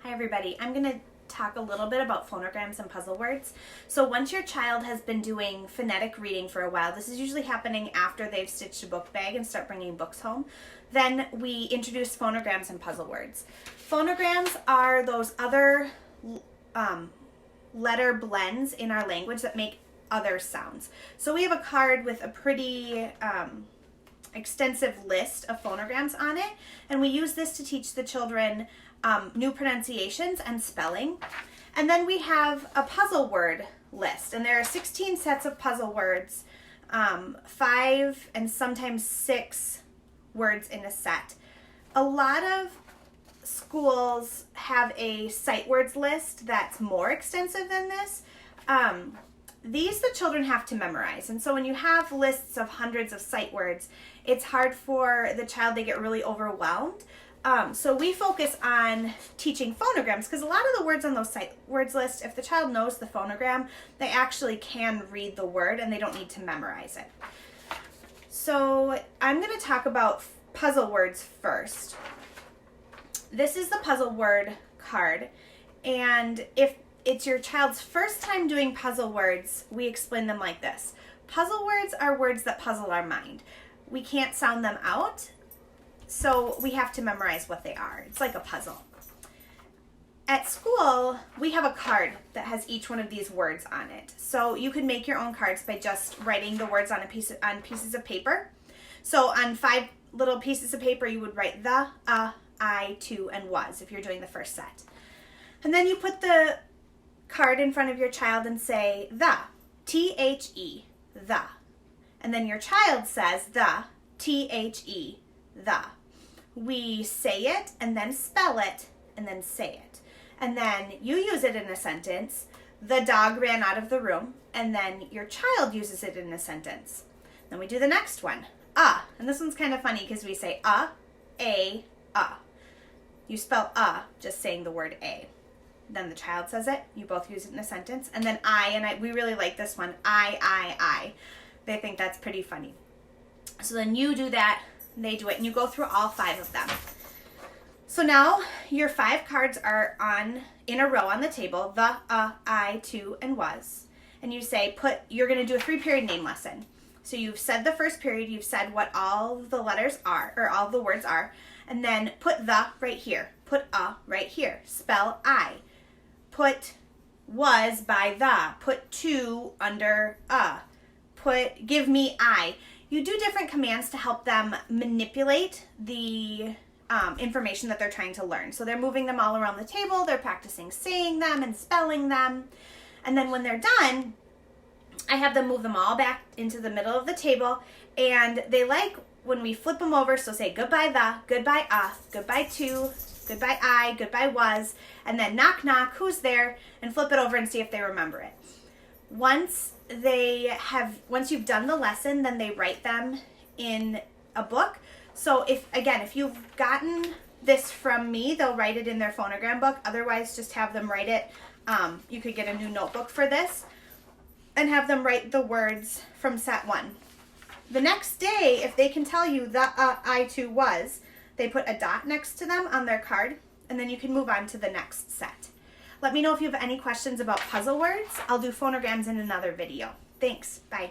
Hi everybody, I'm going to talk a little bit about phonograms and puzzle words. So once your child has been doing phonetic reading for a while, this is usually happening after they've stitched a book bag and start bringing books home, then we introduce phonograms and puzzle words. Phonograms are those other letter blends in our language that make other sounds. So we have a card with a pretty extensive list of phonograms on it, and we use this to teach the children new pronunciations and spelling. And then we have a puzzle word list, and there are 16 sets of puzzle words, 5 and sometimes 6 words in a set. A lot of schools have a sight words list that's more extensive than this. These the children have to memorize, and so when you have lists of hundreds of sight words, it's hard for the child, they get really overwhelmed. So we focus on teaching phonograms because a lot of the words on those sight words list, if the child knows the phonogram, they actually can read the word and they don't need to memorize it. So I'm going to talk about puzzle words first. This is the puzzle word card, and if it's your child's first time doing puzzle words, we explain them like this. Puzzle words are words that puzzle our mind. We can't sound them out, so we have to memorize what they are. It's like a puzzle. At school, we have a card that has each one of these words on it. So you could make your own cards by just writing the words on pieces of paper. So on 5 little pieces of paper, you would write the, I, to, and was if you're doing the first set. And then you put the card in front of your child and say the, T-H-E, the. And then your child says the, T-H-E, the. We say it and then spell it and then say it. And then you use it in a sentence. The dog ran out of the room, and then your child uses it in a sentence. Then we do the next one. And this one's kind of funny because we say a. You spell just saying the word a. Then the child says it. You both use it in a sentence. And then I, we really like this one. I. They think that's pretty funny. So then you do that, they do it, and you go through all 5 of them. So now your 5 cards are in a row on the table, the, I, to, and was. And you say, you're going to do a 3-period name lesson. So you've said the first period, you've said what all the letters are, or all the words are, and then put the right here, put a right here, spell I, put was by the, put to under a, give me I. You do different commands to help them manipulate the information that they're trying to learn. So they're moving them all around the table, they're practicing saying them and spelling them. And then when they're done, I have them move them all back into the middle of the table, and they like when we flip them over, so say goodbye the, goodbye goodbye to, goodbye I, goodbye was, and then knock knock, who's there, and flip it over and see if they remember it. Once you've done the lesson, then they write them in a book. So if you've gotten this from me, they'll write it in their phonogram book. Otherwise, just have them write it. You could get a new notebook for this and have them write the words from set 1. The next day, if they can tell you the I, to, was, they put a dot next to them on their card, and then you can move on to the next set. Let me know if you have any questions about puzzle words. I'll do phonograms in another video. Thanks. Bye.